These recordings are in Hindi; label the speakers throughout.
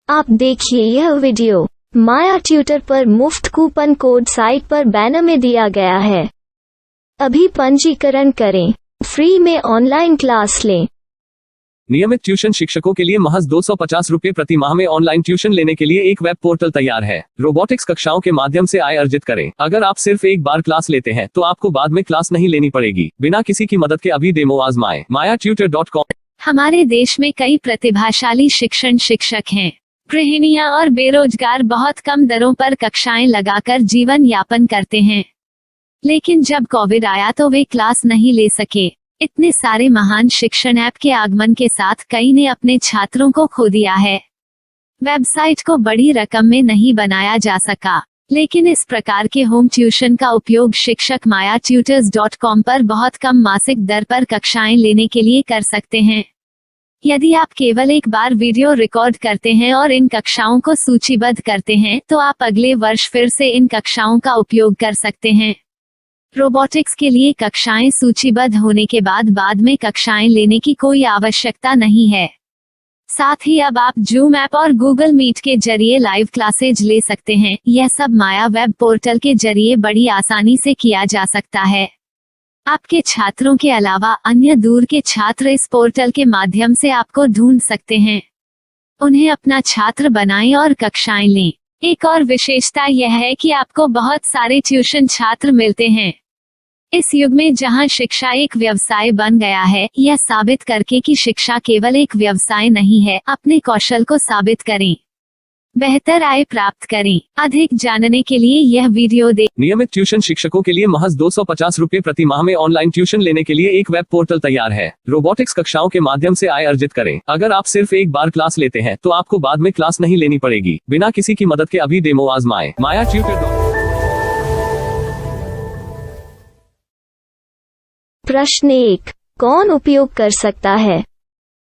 Speaker 1: आप देखिए यह वीडियो माया ट्यूटर पर मुफ्त कूपन कोड साइट पर बैनर में दिया गया है। अभी पंजीकरण करें, फ्री में ऑनलाइन क्लास लें।
Speaker 2: नियमित ट्यूशन शिक्षकों के लिए महज 250 रुपये प्रति माह में ऑनलाइन ट्यूशन लेने के लिए एक वेब पोर्टल तैयार है। रोबोटिक्स कक्षाओं के माध्यम से आय अर्जित करें। अगर आप सिर्फ एक बार क्लास लेते हैं तो आपको बाद में क्लास नहीं लेनी पड़ेगी। बिना किसी की मदद के अभी डेमो आजमाएं। mayaTutor.com।
Speaker 3: हमारे देश में कई प्रतिभाशाली शिक्षक हैं। गृहिणियां और बेरोजगार बहुत कम दरों पर कक्षाएं लगाकर जीवन यापन करते हैं, लेकिन जब कोविड आया तो वे क्लास नहीं ले सके। इतने सारे महान शिक्षण ऐप के आगमन के साथ कई ने अपने छात्रों को खो दिया है। वेबसाइट को बड़ी रकम में नहीं बनाया जा सका, लेकिन इस प्रकार के होम ट्यूशन का उपयोग शिक्षक mayaTutors.com पर बहुत कम मासिक दर पर कक्षाएं लेने के लिए कर सकते हैं। यदि आप केवल एक बार वीडियो रिकॉर्ड करते हैं और इन कक्षाओं को सूचीबद्ध करते हैं तो आप अगले वर्ष फिर से इन कक्षाओं का उपयोग कर सकते हैं। रोबोटिक्स के लिए कक्षाएं सूचीबद्ध होने के बाद में कक्षाएं लेने की कोई आवश्यकता नहीं है। साथ ही अब आप जूम ऐप और गूगल मीट के जरिए लाइव क्लासेज ले सकते हैं। यह सब माया वेब पोर्टल के जरिए बड़ी आसानी से किया जा सकता है। आपके छात्रों के अलावा अन्य दूर के छात्र इस पोर्टल के माध्यम से आपको ढूंढ सकते हैं। उन्हें अपना छात्र बनाएं और कक्षाएं लें। एक और विशेषता यह है कि आपको बहुत सारे ट्यूशन छात्र मिलते हैं। इस युग में जहां शिक्षा एक व्यवसाय बन गया है, यह साबित करके कि शिक्षा केवल एक व्यवसाय नहीं है, अपने कौशल को साबित करें, बेहतर आय प्राप्त करें। अधिक जानने के लिए यह वीडियो देखें।
Speaker 2: नियमित ट्यूशन शिक्षकों के लिए महज 250 रुपये प्रति माह में ऑनलाइन ट्यूशन लेने के लिए एक वेब पोर्टल तैयार है। रोबोटिक्स कक्षाओं के माध्यम से आय अर्जित करें। अगर आप सिर्फ एक बार क्लास लेते हैं तो आपको बाद में क्लास नहीं लेनी पड़ेगी। बिना किसी की मदद के अभी डेमो आजमाएं। mayaTutor।
Speaker 1: प्रश्न 1, कौन उपयोग कर सकता है?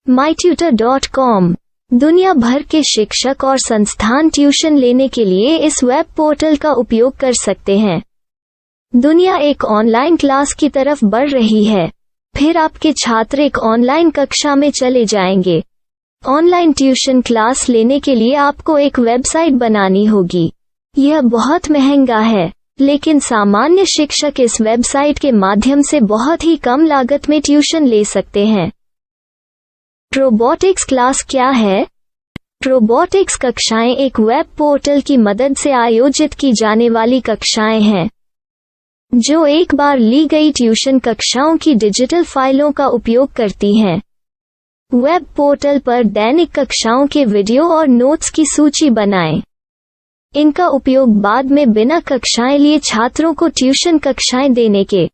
Speaker 1: myTutor.com दुनिया भर के शिक्षक और संस्थान ट्यूशन लेने के लिए इस वेब पोर्टल का उपयोग कर सकते हैं। दुनिया एक ऑनलाइन क्लास की तरफ बढ़ रही है, फिर आपके छात्र एक ऑनलाइन कक्षा में चले जाएंगे। ऑनलाइन ट्यूशन क्लास लेने के लिए आपको एक वेबसाइट बनानी होगी। यह बहुत महंगा है, लेकिन सामान्य शिक्षक इस वेबसाइट के माध्यम से बहुत ही कम लागत में ट्यूशन ले सकते हैं। रोबोटिक्स क्लास क्या है? रोबोटिक्स कक्षाएं एक वेब पोर्टल की मदद से आयोजित की जाने वाली कक्षाएं हैं, जो एक बार ली गई ट्यूशन कक्षाओं की डिजिटल फाइलों का उपयोग करती हैं। वेब पोर्टल पर दैनिक कक्षाओं के वीडियो और नोट्स की सूची बनाएं। इनका उपयोग बाद में बिना कक्षाएं लिए छात्रों को ट्यूशन कक्षाएं देने के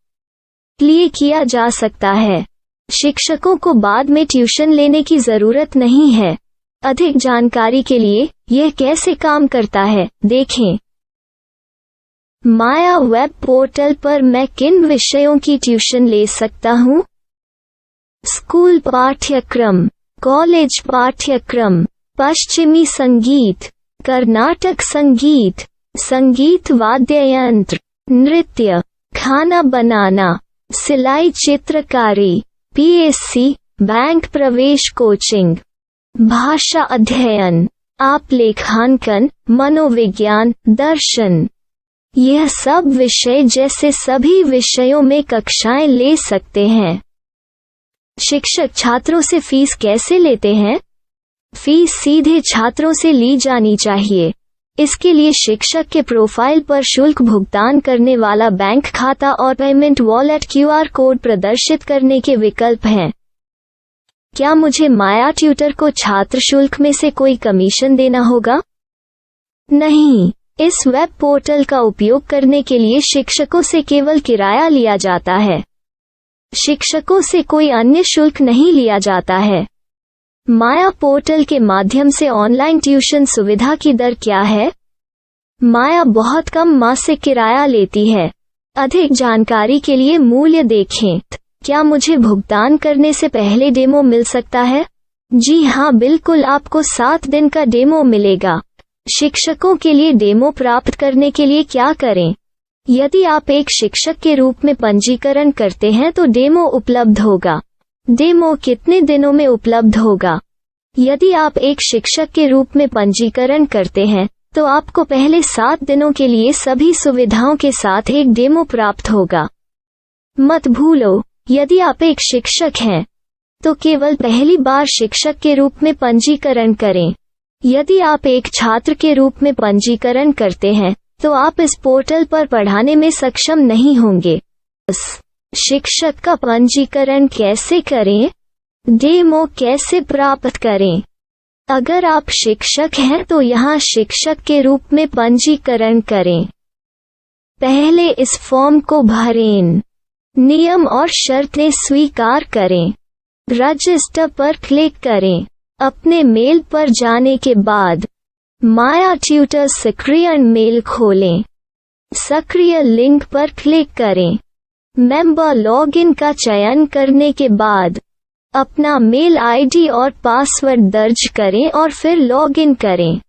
Speaker 1: लिए किया जा सकता है। शिक्षकों को बाद में ट्यूशन लेने की जरूरत नहीं है। अधिक जानकारी के लिए यह कैसे काम करता है देखें। माया वेब पोर्टल पर मैं किन विषयों की ट्यूशन ले सकता हूँ? स्कूल पाठ्यक्रम, कॉलेज पाठ्यक्रम, पश्चिमी संगीत, कर्नाटक संगीत, संगीत वाद्य यंत्र, नृत्य, खाना बनाना, सिलाई चित्रकारी, पीएससी, बैंक प्रवेश कोचिंग, भाषा अध्ययन, आप लेखांकन, मनोविज्ञान, दर्शन। यह सब विषय जैसे सभी विषयों में कक्षाएं ले सकते हैं। शिक्षक छात्रों से फीस कैसे लेते हैं? फीस सीधे छात्रों से ली जानी चाहिए। इसके लिए शिक्षक के प्रोफाइल पर शुल्क भुगतान करने वाला बैंक खाता और पेमेंट वॉलेट क्यूआर कोड प्रदर्शित करने के विकल्प हैं। क्या मुझे माया ट्यूटर को छात्र शुल्क में से कोई कमीशन देना होगा? नहीं, इस वेब पोर्टल का उपयोग करने के लिए शिक्षकों से केवल किराया लिया जाता है। शिक्षकों से कोई अन्य शुल्क नहीं लिया जाता है। माया पोर्टल के माध्यम से ऑनलाइन ट्यूशन सुविधा की दर क्या है? माया बहुत कम मासिक किराया लेती है। अधिक जानकारी के लिए मूल्य देखें। क्या मुझे भुगतान करने से पहले डेमो मिल सकता है? जी हाँ, बिल्कुल, आपको 7 दिन का डेमो मिलेगा। शिक्षकों के लिए डेमो प्राप्त करने के लिए क्या करें? यदि आप एक शिक्षक के रूप में पंजीकरण करते हैं तो डेमो उपलब्ध होगा। डेमो कितने दिनों में उपलब्ध होगा? यदि आप एक शिक्षक के रूप में पंजीकरण करते हैं तो आपको पहले 7 दिनों के लिए सभी सुविधाओं के साथ एक डेमो प्राप्त होगा। मत भूलो, यदि आप एक शिक्षक हैं तो केवल पहली बार शिक्षक के रूप में पंजीकरण करें। यदि आप एक छात्र के रूप में पंजीकरण करते हैं तो आप इस पोर्टल पर पढ़ाने में सक्षम नहीं होंगे। शिक्षक का पंजीकरण कैसे करें? डेमो कैसे प्राप्त करें? अगर आप शिक्षक हैं तो यहाँ शिक्षक के रूप में पंजीकरण करें। पहले इस फॉर्म को भरें, नियम और शर्तें स्वीकार करें, रजिस्टर पर क्लिक करें। अपने मेल पर जाने के बाद माया ट्यूटर सक्रिय मेल खोलें। सक्रिय लिंक पर क्लिक करें। मेंबर लॉगिन का चयन करने के बाद अपना मेल आईडी और पासवर्ड दर्ज करें और फिर लॉगिन करें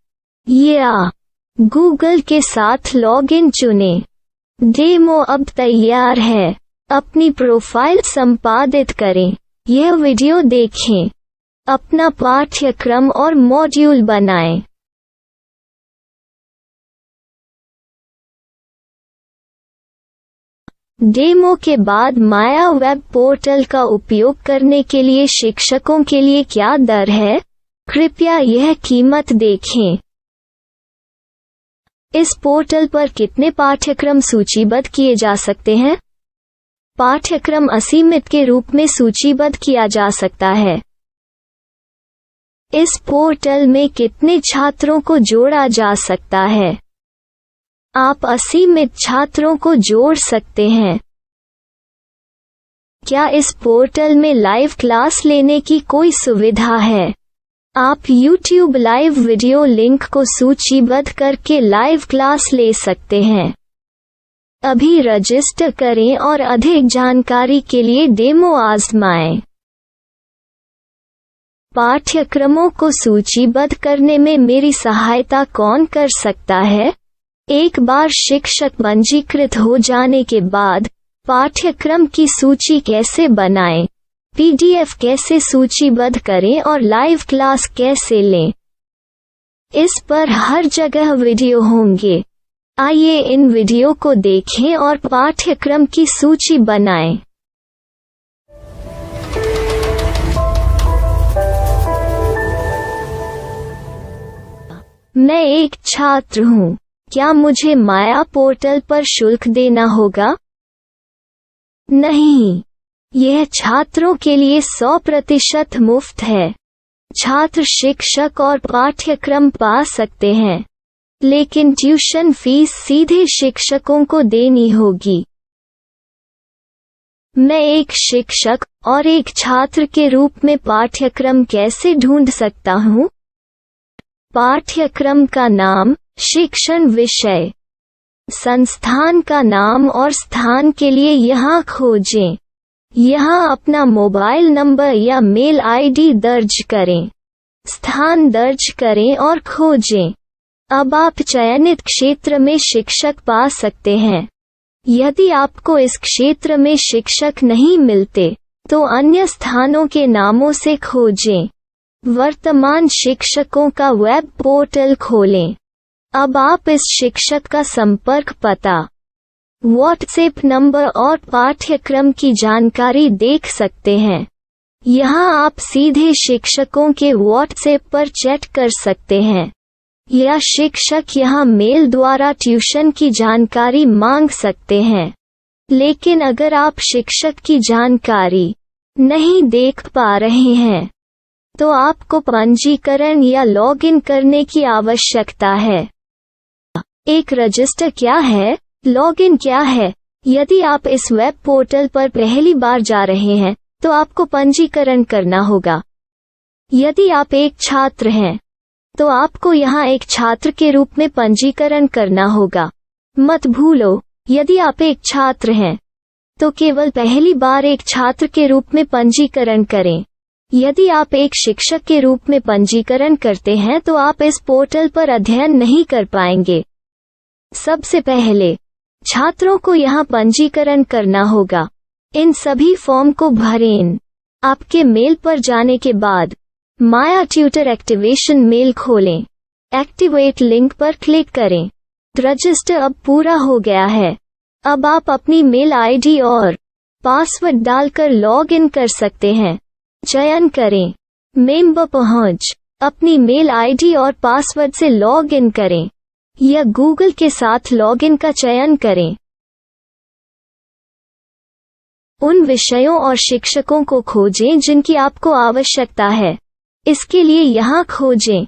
Speaker 1: या गूगल के साथ लॉगिन चुनें। डेमो अब तैयार है। अपनी प्रोफाइल संपादित करें। यह वीडियो देखें। अपना पाठ्यक्रम और मॉड्यूल बनाएं। डेमो के बाद माया वेब पोर्टल का उपयोग करने के लिए शिक्षकों के लिए क्या दर है? कृपया यह कीमत देखें। इस पोर्टल पर कितने पाठ्यक्रम सूचीबद्ध किए जा सकते हैं? पाठ्यक्रम असीमित के रूप में सूचीबद्ध किया जा सकता है। इस पोर्टल में कितने छात्रों को जोड़ा जा सकता है? आप असीमित छात्रों को जोड़ सकते हैं। क्या इस पोर्टल में लाइव क्लास लेने की कोई सुविधा है? आप YouTube लाइव वीडियो लिंक को सूचीबद्ध करके लाइव क्लास ले सकते हैं। अभी रजिस्टर करें और अधिक जानकारी के लिए डेमो आजमाएं। पाठ्यक्रमों को सूचीबद्ध करने में मेरी सहायता कौन कर सकता है? एक बार शिक्षक पंजीकृत हो जाने के बाद पाठ्यक्रम की सूची कैसे बनाएं, PDF कैसे सूचीबद्ध करें और लाइव क्लास कैसे लें, इस पर हर जगह वीडियो होंगे। आइए इन वीडियो को देखें और पाठ्यक्रम की सूची बनाएं। मैं एक छात्र हूँ। क्या मुझे माया पोर्टल पर शुल्क देना होगा? नहीं, यह छात्रों के लिए 100% मुफ्त है। छात्र शिक्षक और पाठ्यक्रम पा सकते हैं, लेकिन ट्यूशन फीस सीधे शिक्षकों को देनी होगी। मैं एक शिक्षक और एक छात्र के रूप में पाठ्यक्रम कैसे ढूंढ सकता हूँ? पाठ्यक्रम का नाम, शिक्षण विषय, संस्थान का नाम और स्थान के लिए यहाँ खोजें। यहाँ अपना मोबाइल नंबर या मेल आईडी दर्ज करें। स्थान दर्ज करें और खोजें। अब आप चयनित क्षेत्र में शिक्षक पा सकते हैं। यदि आपको इस क्षेत्र में शिक्षक नहीं मिलते तो अन्य स्थानों के नामों से खोजें। वर्तमान शिक्षकों का वेब पोर्टल खोलें। अब आप इस शिक्षक का संपर्क पता, व्हाट्सएप नंबर और पाठ्यक्रम की जानकारी देख सकते हैं। यहाँ आप सीधे शिक्षकों के व्हाट्सएप पर चैट कर सकते हैं या शिक्षक यहाँ मेल द्वारा ट्यूशन की जानकारी मांग सकते हैं। लेकिन अगर आप शिक्षक की जानकारी नहीं देख पा रहे हैं तो आपको पंजीकरण या लॉगिन करने की आवश्यकता है। एक रजिस्टर क्या है? लॉगिन क्या है? यदि आप इस वेब पोर्टल पर पहली बार जा रहे हैं तो आपको पंजीकरण करना होगा। यदि आप एक छात्र हैं तो आपको यहाँ एक छात्र के रूप में पंजीकरण करना होगा। मत भूलो, यदि आप एक छात्र हैं तो केवल पहली बार एक छात्र के रूप में पंजीकरण करें। यदि आप एक शिक्षक के रूप में पंजीकरण करते हैं तो आप इस पोर्टल पर अध्ययन नहीं कर पाएंगे। सबसे पहले छात्रों को यहाँ पंजीकरण करना होगा। इन सभी फॉर्म को भरें। आपके मेल पर जाने के बाद माया ट्यूटर एक्टिवेशन मेल खोलें। एक्टिवेट लिंक पर क्लिक करें। रजिस्टर अब पूरा हो गया है। अब आप अपनी मेल आईडी और पासवर्ड डालकर लॉग इन कर सकते हैं। चयन करें मेंबर पहुंच। अपनी मेल आईडी और पासवर्ड से लॉग इन करें या गूगल के साथ लॉगिन का चयन करें। उन विषयों और शिक्षकों को खोजें जिनकी आपको आवश्यकता है। इसके लिए यहाँ खोजें।